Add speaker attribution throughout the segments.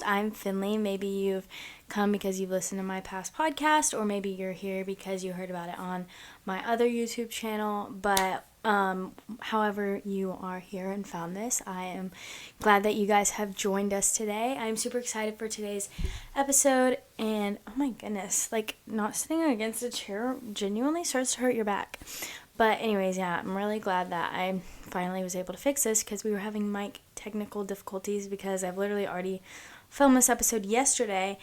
Speaker 1: I'm Finley. Maybe you've come because you've listened to my past podcast, or maybe you're here because you heard about it on my other YouTube channel. But however you are here and found this, I am glad that you guys have joined us today. I'm super excited for today's episode, and oh my goodness, like not sitting against a chair genuinely starts to hurt your back. But anyways, yeah, I'm really glad that I finally was able to fix this because we were having mic technical difficulties because I've literally already filmed this episode yesterday.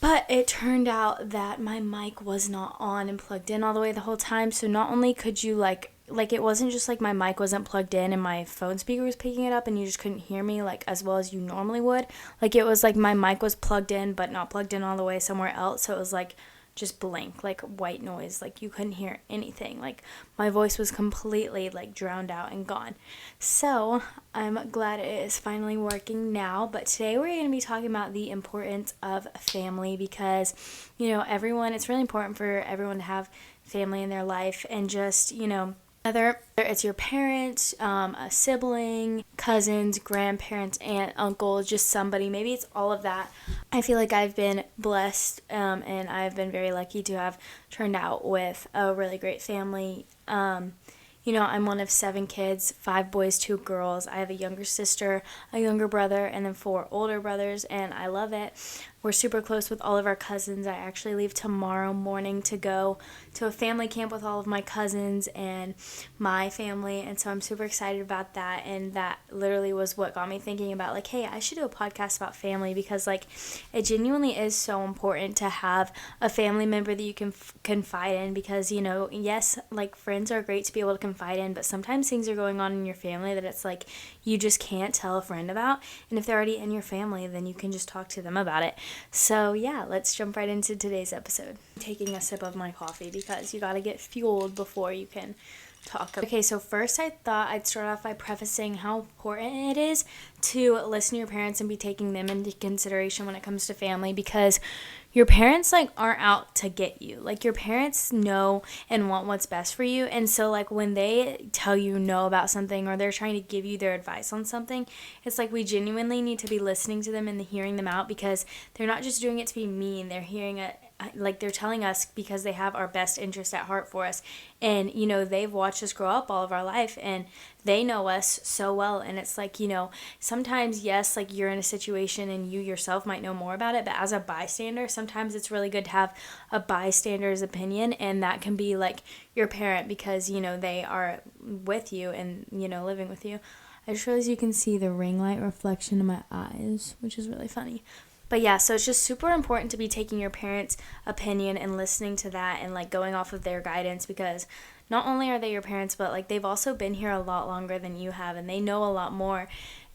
Speaker 1: But it turned out that my mic was not on and plugged in all the way the whole time. So not only could you like it wasn't just like my mic wasn't plugged in and my phone speaker was picking it up and you just couldn't hear me like as well as you normally would. Like it was like my mic was plugged in but not plugged in all the way somewhere else. So it was like just blank, like white noise, like you couldn't hear anything. Like my voice was completely like drowned out and gone. So I'm glad it is finally working now. But today we're going to be talking about the importance of family because, you know, it's really important for everyone to have family in their life, and just, you know, whether it's your parents, a sibling, cousins, grandparents, aunt, uncle, just somebody, maybe it's all of that. I feel like I've been blessed and I've been very lucky to have turned out with a really great family. You know, I'm one of 7 kids, 5 boys, 2 girls. I have a younger sister, a younger brother, and then 4 older brothers, and I love it. We're super close with all of our cousins. I actually leave tomorrow morning to go to a family camp with all of my cousins and my family, and so I'm super excited about that. And that literally was what got me thinking about, like, hey, I should do a podcast about family because, like, it genuinely is so important to have a family member that you can confide in because, you know, yes, like, friends are great to be able to confide in, but sometimes things are going on in your family that it's like you just can't tell a friend about, and if they're already in your family, then you can just talk to them about it. So yeah, let's jump right into today's episode. I'm taking a sip of my coffee because you gotta get fueled before you can talk. Okay, so first I thought I'd start off by prefacing how important it is to listen to your parents and be taking them into consideration when it comes to family, because your parents like aren't out to get you. Like your parents know and want what's best for you, and so like when they tell you no about something or they're trying to give you their advice on something, it's like we genuinely need to be listening to them and hearing them out, because they're not just doing it to be mean. They're hearing it like they're telling us because they have our best interest at heart for us. And, you know, they've watched us grow up all of our life and they know us so well. And it's like, you know, sometimes, yes, like you're in a situation and you yourself might know more about it, but as a bystander, sometimes it's really good to have a bystander's opinion, and that can be like your parent because, you know, they are with you and, you know, living with you. I just realized you can see the ring light reflection in my eyes, which is really funny. But yeah, so it's just super important to be taking your parents' opinion and listening to that and like going off of their guidance, because not only are they your parents, but like they've also been here a lot longer than you have and they know a lot more.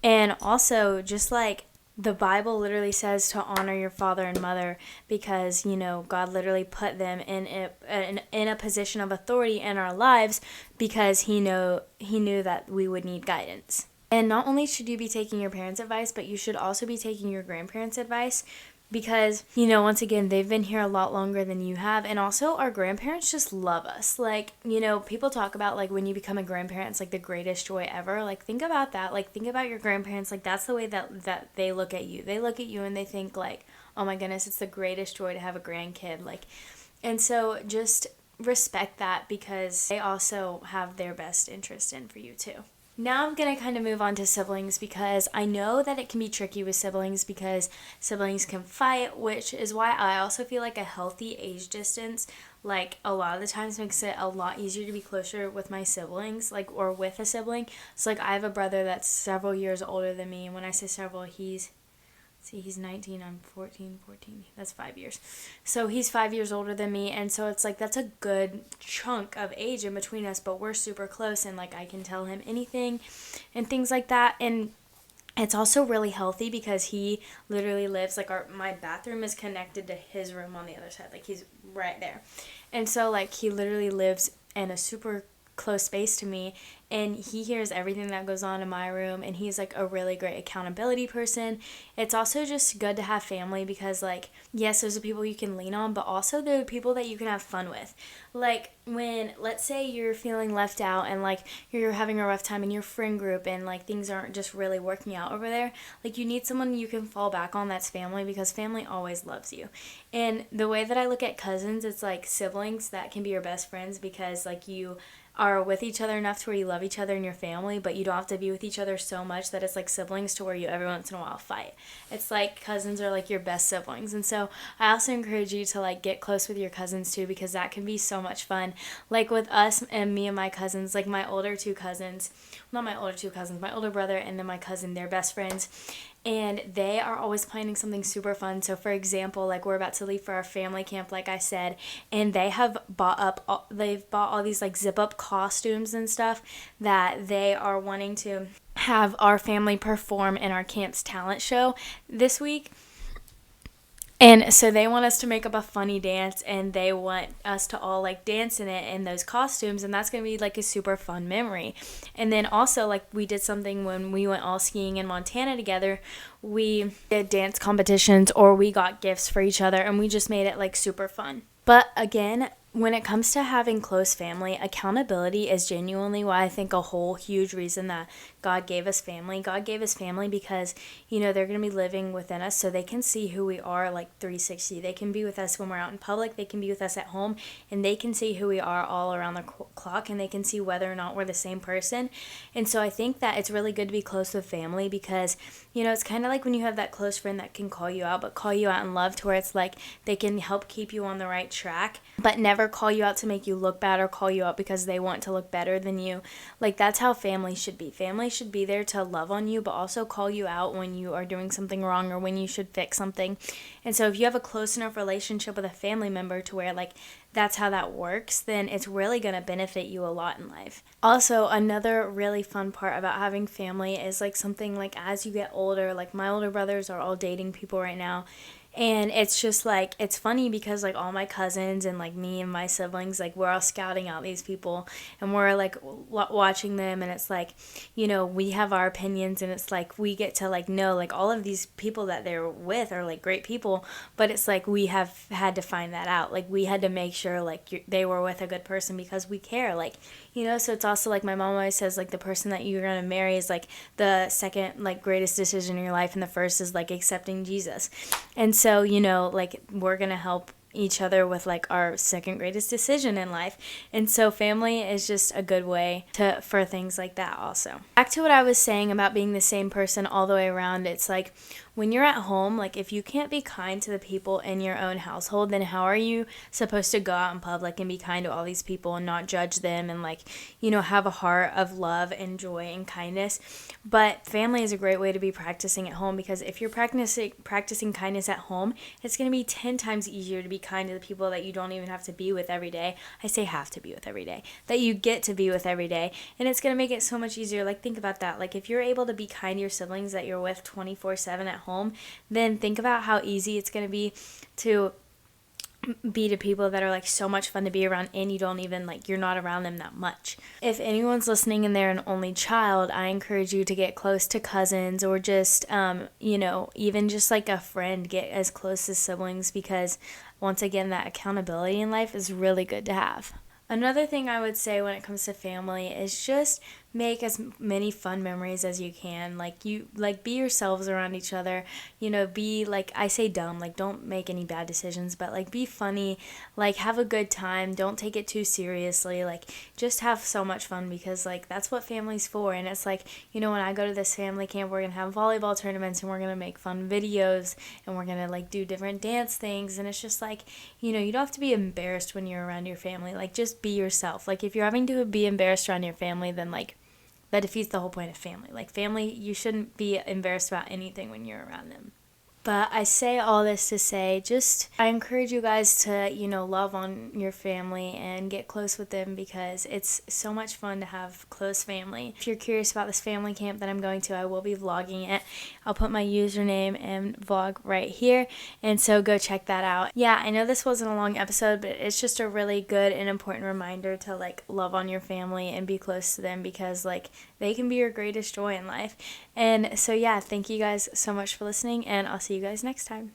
Speaker 1: And also just like the Bible literally says to honor your father and mother because, you know, God literally put them in a position of authority in our lives because he knew that we would need guidance. And not only should you be taking your parents' advice, but you should also be taking your grandparents' advice because, you know, once again, they've been here a lot longer than you have. And also, our grandparents just love us. Like, you know, people talk about, like, when you become a grandparent, it's, like, the greatest joy ever. Like, think about that. Like, think about your grandparents. Like, that's the way that they look at you. They look at you and they think, like, oh, my goodness, it's the greatest joy to have a grandkid. Like, and so just respect that because they also have their best interest in for you, too. Now I'm going to kind of move on to siblings because I know that it can be tricky with siblings because siblings can fight, which is why I also feel like a healthy age distance, like a lot of the times makes it a lot easier to be closer with my siblings, like, or with a sibling. So like I have a brother that's several years older than me, and when I say several, he's 19, I'm 14, that's 5 years. So he's 5 years older than me, and so it's like that's a good chunk of age in between us, but we're super close, and like I can tell him anything and things like that. And it's also really healthy because he literally lives, like my bathroom is connected to his room on the other side, like he's right there. And so like he literally lives in a super close space to me, and he hears everything that goes on in my room, and he's like a really great accountability person. It's also just good to have family because, like, yes, those are people you can lean on, but also they're people that you can have fun with. Like, when, let's say you're feeling left out and like you're having a rough time in your friend group and like things aren't just really working out over there, like you need someone you can fall back on that's family, because family always loves you. And the way that I look at cousins, it's like siblings that can be your best friends, because like you are with each other enough to where you love each other and your family, but you don't have to be with each other so much that it's like siblings to where you every once in a while fight. It's like cousins are like your best siblings. And so I also encourage you to like get close with your cousins too, because that can be so much fun. Like with us and me and my cousins, like my older two cousins, not my older two cousins, my older brother and then my cousin, they're best friends. And they are always planning something super fun. So for example, like we're about to leave for our family camp, like I said, and they've bought all these like zip up costumes and stuff that they are wanting to have our family perform in our camp's talent show this week. And so they want us to make up a funny dance, and they want us to all like dance in it in those costumes, and that's going to be like a super fun memory. And then also, like, we did something when we went all skiing in Montana together. We did dance competitions, or we got gifts for each other, and we just made it like super fun. But again, when it comes to having close family, accountability is genuinely why I think a whole huge reason that God gave us family. God gave us family because, you know, they're going to be living within us, so they can see who we are like 360. They can be with us when we're out in public. They can be with us at home, and they can see who we are all around the clock, and they can see whether or not we're the same person. And so I think that it's really good to be close with family because, you know, it's kind of like when you have that close friend that can call you out, but call you out in love, to where it's like they can help keep you on the right track, but never call you out to make you look bad or call you out because they want to look better than you. Like, that's how family should be. Family should be there to love on you, but also call you out when you are doing something wrong or when you should fix something. And so if you have a close enough relationship with a family member to where like that's how that works, then it's really going to benefit you a lot in life. Also, another really fun part about having family is like something like as you get older, like my older brothers are all dating people right now. And it's just like, it's funny because like all my cousins and like me and my siblings, like we're all scouting out these people, and we're like watching them, and it's like, you know, we have our opinions, and it's like we get to like know like all of these people that they're with are like great people, but it's like we have had to find that out. Like we had to make sure like they were with a good person because we care, like, you know. So it's also like my mom always says like the person that you're going to marry is like the second like greatest decision in your life, and the first is like accepting Jesus. And so, you know, like we're going to help each other with like our second greatest decision in life. And so family is just a good way for things like that also. Back to what I was saying about being the same person all the way around, it's like when you're at home, like if you can't be kind to the people in your own household, then how are you supposed to go out in public and be kind to all these people and not judge them and like, you know, have a heart of love and joy and kindness? But family is a great way to be practicing at home, because if you're practicing kindness at home, it's going to be 10 times easier to be kind to the people that you don't even have to be with every day. I say have to be with every day, that you get to be with every day, and it's going to make it so much easier. Like think about that. Like if you're able to be kind to your siblings that you're with 24/7 at home, then think about how easy it's going to be to be to people that are like so much fun to be around, and you don't even like, you're not around them that much. If anyone's listening and they're an only child, I encourage you to get close to cousins, or just you know, even just like a friend, get as close as siblings, because once again, that accountability in life is really good to have. Another thing I would say when it comes to family is just make as many fun memories as you can. Like be yourselves around each other. You know, be like, I say dumb, like don't make any bad decisions, but like be funny, like have a good time. Don't take it too seriously. Like just have so much fun, because like that's what family's for. And it's like, you know, when I go to this family camp, we're gonna have volleyball tournaments, and we're gonna make fun videos, and we're gonna like do different dance things. And it's just like, you know, you don't have to be embarrassed when you're around your family. Like just be yourself. Like if you're having to be embarrassed around your family, then like that defeats the whole point of family. Like family, you shouldn't be embarrassed about anything when you're around them. But I say all this to say, I encourage you guys to, love on your family and get close with them, because it's so much fun to have close family. If you're curious about this family camp that I'm going to, I will be vlogging it. I'll put my username and vlog right here, and so go check that out. Yeah, I know this wasn't a long episode, but it's just a really good and important reminder to love on your family and be close to them, because they can be your greatest joy in life. And so yeah, thank you guys so much for listening, and I'll see you guys next time.